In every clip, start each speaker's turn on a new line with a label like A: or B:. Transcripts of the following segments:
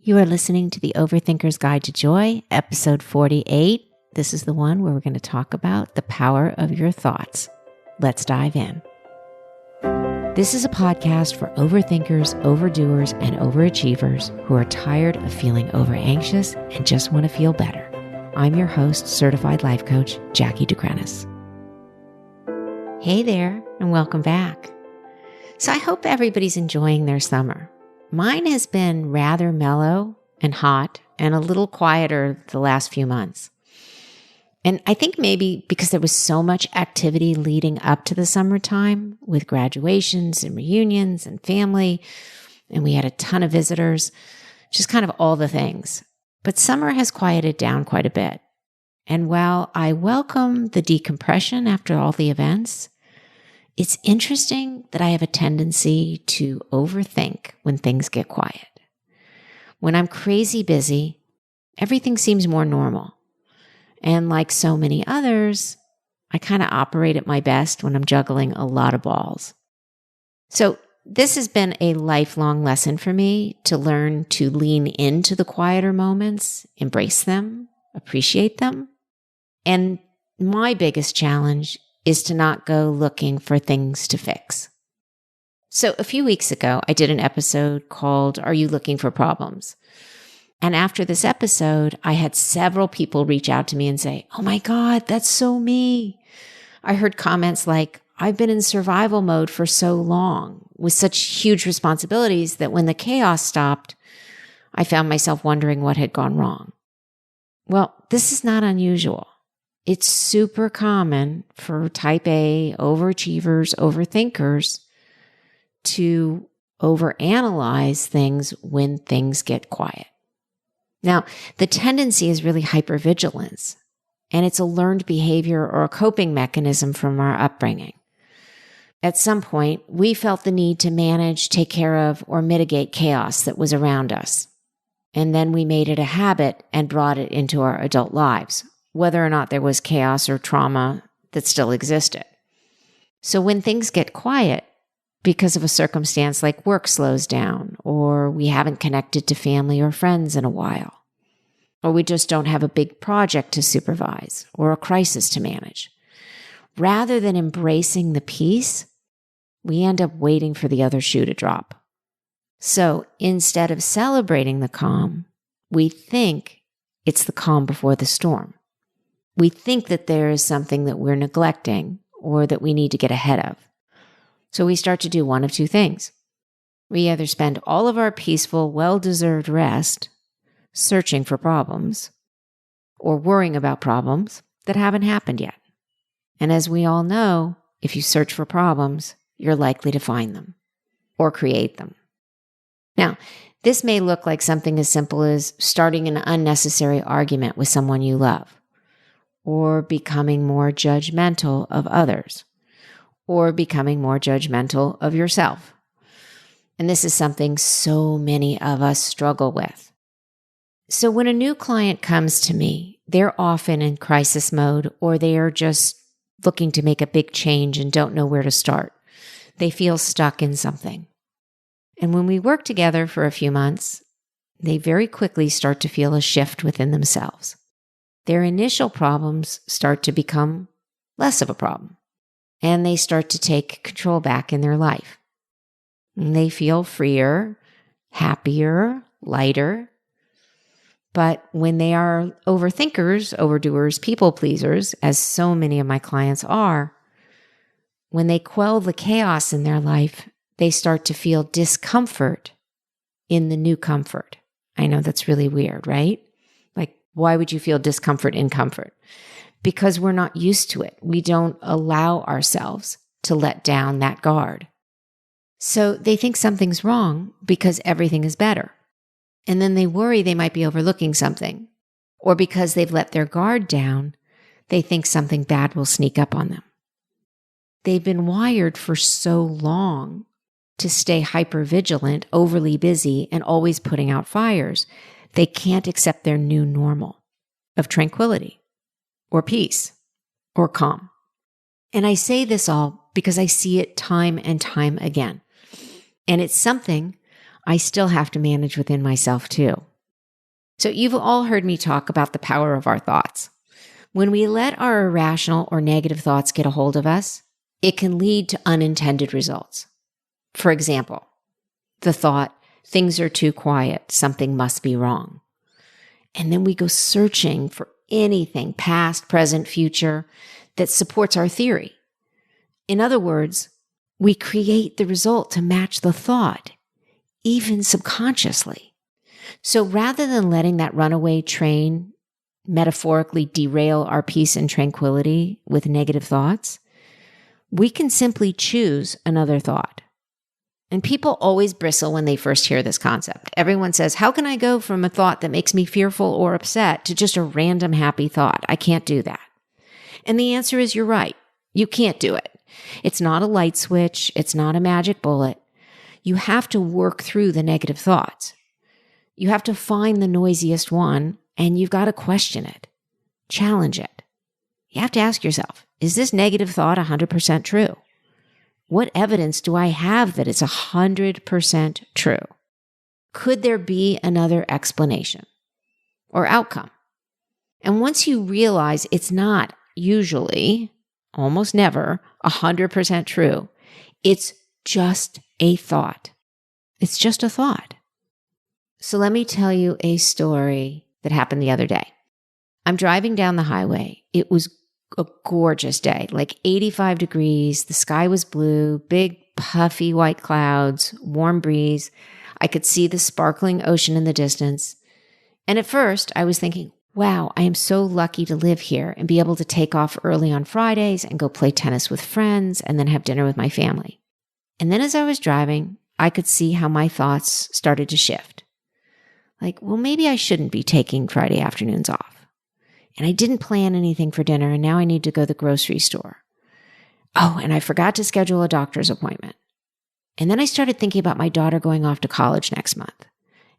A: You are listening to the Overthinker's Guide to Joy, episode 48. This is the one where we're going to talk about the power of your thoughts. Let's dive in. This is a podcast for overthinkers, overdoers, and overachievers who are tired of feeling overanxious and just want to feel better. I'm your host, certified life coach, Jackie Dukrenis. Hey there, and welcome back. So I hope everybody's enjoying their summer. Mine has been rather mellow and hot and a little quieter the last few months. And I think maybe because there was so much activity leading up to the summertime with graduations and reunions and family, and we had a ton of visitors, just kind of all the things. But summer has quieted down quite a bit. And while I welcome the decompression after all the events, it's interesting that I have a tendency to overthink when things get quiet. When I'm crazy busy, everything seems more normal. And like so many others, I kind of operate at my best when I'm juggling a lot of balls. So this has been a lifelong lesson for me to learn to lean into the quieter moments, embrace them, appreciate them. And my biggest challenge is to not go looking for things to fix. So a few weeks ago, I did an episode called, Are You Looking for Problems? And after this episode, I had several people reach out to me and say, oh my God, that's so me. I heard comments like, I've been in survival mode for so long with such huge responsibilities that when the chaos stopped, I found myself wondering what had gone wrong. Well, this is not unusual. It's super common for type A, overachievers, overthinkers to overanalyze things when things get quiet. Now, the tendency is really hypervigilance, and it's a learned behavior or a coping mechanism from our upbringing. At some point, we felt the need to manage, take care of, or mitigate chaos that was around us. And then we made it a habit and brought it into our adult lives, whether or not there was chaos or trauma that still existed. So when things get quiet because of a circumstance like work slows down, or we haven't connected to family or friends in a while, or we just don't have a big project to supervise or a crisis to manage, rather than embracing the peace, we end up waiting for the other shoe to drop. So instead of celebrating the calm, we think it's the calm before the storm. We think that there is something that we're neglecting or that we need to get ahead of. So we start to do one of two things. We either spend all of our peaceful, well-deserved rest searching for problems or worrying about problems that haven't happened yet. And as we all know, if you search for problems, you're likely to find them or create them. Now, this may look like something as simple as starting an unnecessary argument with someone you love, or becoming more judgmental of others, or becoming more judgmental of yourself. And this is something so many of us struggle with. So when a new client comes to me, they're often in crisis mode, or they are just looking to make a big change and don't know where to start. They feel stuck in something. And when we work together for a few months, they very quickly start to feel a shift within themselves. Their initial problems start to become less of a problem, and they start to take control back in their life. And they feel freer, happier, lighter. But when they are overthinkers, overdoers, people pleasers, as so many of my clients are, when they quell the chaos in their life, they start to feel discomfort in the new comfort. I know that's really weird, right? Why would you feel discomfort in comfort? Because we're not used to it. We don't allow ourselves to let down that guard. So they think something's wrong because everything is better. And then they worry they might be overlooking something. Or because they've let their guard down, they think something bad will sneak up on them. They've been wired for so long to stay hypervigilant, overly busy, and always putting out fires. They can't accept their new normal of tranquility or peace or calm. And I say this all because I see it time and time again. And it's something I still have to manage within myself too. So you've all heard me talk about the power of our thoughts. When we let our irrational or negative thoughts get a hold of us, it can lead to unintended results. For example, the thought, things are too quiet, something must be wrong. And then we go searching for anything, past, present, future, that supports our theory. In other words, we create the result to match the thought, even subconsciously. So rather than letting that runaway train metaphorically derail our peace and tranquility with negative thoughts, we can simply choose another thought. And people always bristle when they first hear this concept. Everyone says, how can I go from a thought that makes me fearful or upset to just a random happy thought? I can't do that. And the answer is you're right. You can't do it. It's not a light switch. It's not a magic bullet. You have to work through the negative thoughts. You have to find the noisiest one, and you've got to question it, challenge it. You have to ask yourself, is this negative thought 100% true? What evidence do I have that it's 100% true? Could there be another explanation or outcome? And once you realize it's not usually, almost never, 100% true, it's just a thought. It's just a thought. So let me tell you a story that happened the other day. I'm driving down the highway. It was a gorgeous day, like 85 degrees. The sky was blue, big puffy white clouds, warm breeze. I could see the sparkling ocean in the distance. And at first I was thinking, wow, I am so lucky to live here and be able to take off early on Fridays and go play tennis with friends and then have dinner with my family. And then as I was driving, I could see how my thoughts started to shift. Like, well, maybe I shouldn't be taking Friday afternoons off. And I didn't plan anything for dinner, and now I need to go to the grocery store. Oh, and I forgot to schedule a doctor's appointment. And then I started thinking about my daughter going off to college next month.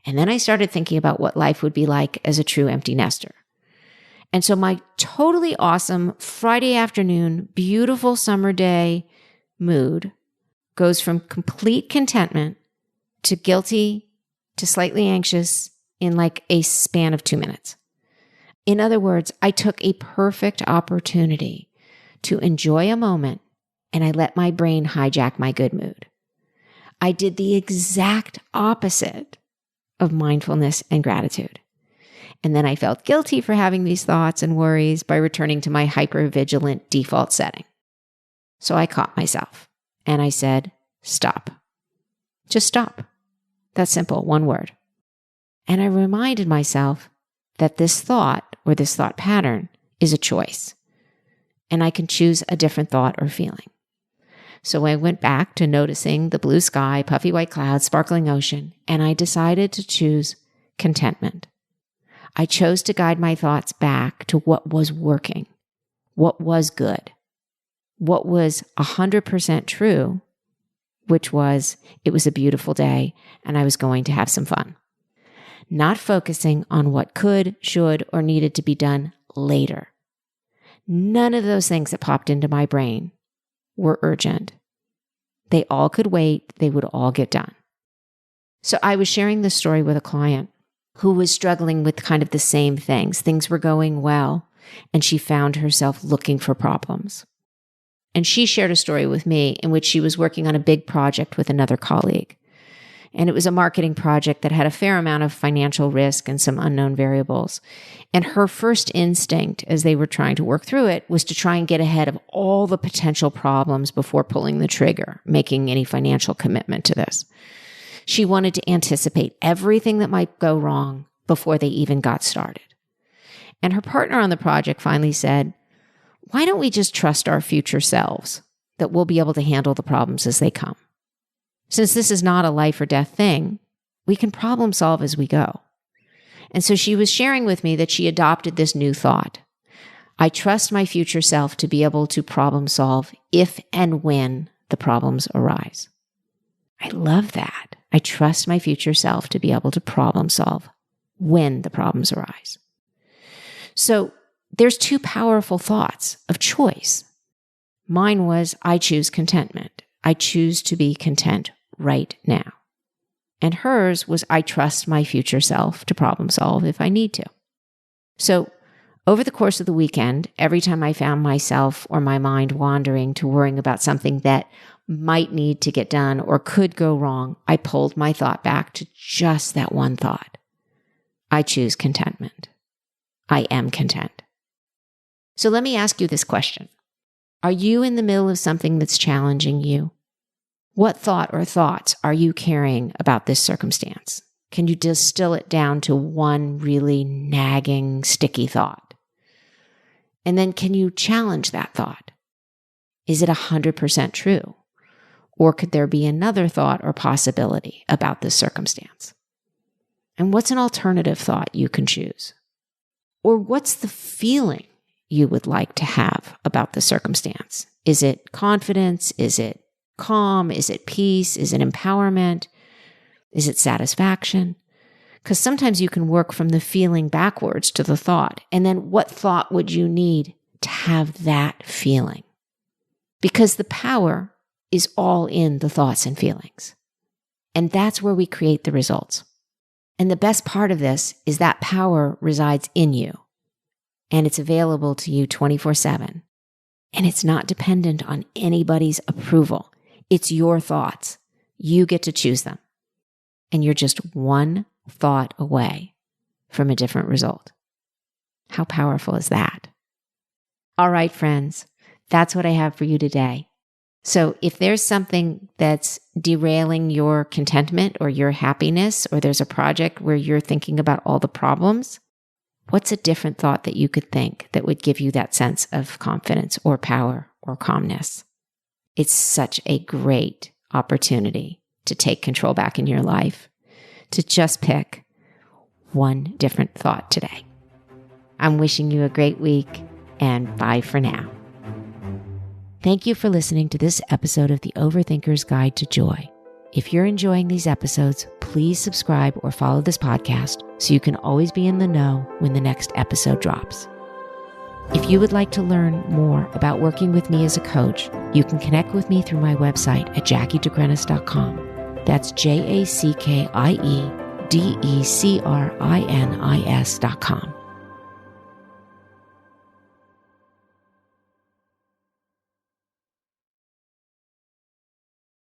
A: And then I started thinking about what life would be like as a true empty nester. And so my totally awesome Friday afternoon, beautiful summer day mood goes from complete contentment to guilty to slightly anxious in like a span of 2 minutes. In other words, I took a perfect opportunity to enjoy a moment and I let my brain hijack my good mood. I did the exact opposite of mindfulness and gratitude. And then I felt guilty for having these thoughts and worries by returning to my hypervigilant default setting. So I caught myself and I said, stop. Just stop. That's simple, one word. And I reminded myself that this thought or this thought pattern is a choice. And I can choose a different thought or feeling. So I went back to noticing the blue sky, puffy white clouds, sparkling ocean, and I decided to choose contentment. I chose to guide my thoughts back to what was working, what was good, what was 100% true, which was it was a beautiful day and I was going to have some fun. Not focusing on what could, should, or needed to be done later. None of those things that popped into my brain were urgent. They all could wait. They would all get done. So I was sharing this story with a client who was struggling with kind of the same things. Things were going well, and she found herself looking for problems. And she shared a story with me in which she was working on a big project with another colleague. And it was a marketing project that had a fair amount of financial risk and some unknown variables. And her first instinct as they were trying to work through it was to try and get ahead of all the potential problems before pulling the trigger, making any financial commitment to this. She wanted to anticipate everything that might go wrong before they even got started. And her partner on the project finally said, why don't we just trust our future selves that we'll be able to handle the problems as they come? Since this is not a life or death thing, we can problem solve as we go. And so she was sharing with me that she adopted this new thought. I trust my future self to be able to problem solve if and when the problems arise. I love that. I trust my future self to be able to problem solve when the problems arise. So there's two powerful thoughts of choice. Mine was, I choose contentment. I choose to be content right now. And hers was, I trust my future self to problem solve if I need to. So over the course of the weekend, every time I found myself or my mind wandering to worrying about something that might need to get done or could go wrong, I pulled my thought back to just that one thought. I choose contentment. I am content. So let me ask you this question. Are you in the middle of something that's challenging you? What thought or thoughts are you carrying about this circumstance? Can you distill it down to one really nagging, sticky thought? And then can you challenge that thought? Is it 100% true? Or could there be another thought or possibility about this circumstance? And what's an alternative thought you can choose? Or what's the feeling you would like to have about the circumstance? Is it confidence? Is it calm? Is it peace? Is it empowerment? Is it satisfaction? Because sometimes you can work from the feeling backwards to the thought. And then what thought would you need to have that feeling? Because the power is all in the thoughts and feelings. And that's where we create the results. And the best part of this is that power resides in you. And it's available to you 24/7. And it's not dependent on anybody's approval. It's your thoughts. You get to choose them. And you're just one thought away from a different result. How powerful is that? All right, friends, that's what I have for you today. So if there's something that's derailing your contentment or your happiness, or there's a project where you're thinking about all the problems, what's a different thought that you could think that would give you that sense of confidence or power or calmness? It's such a great opportunity to take control back in your life, to just pick one different thought today. I'm wishing you a great week, and bye for now. Thank you for listening to this episode of the Overthinker's Guide to Joy. If you're enjoying these episodes, please subscribe or follow this podcast so you can always be in the know when the next episode drops. If you would like to learn more about working with me as a coach, you can connect with me through my website at jackiedecrenis.com. That's JACKIEDECRINIS.com.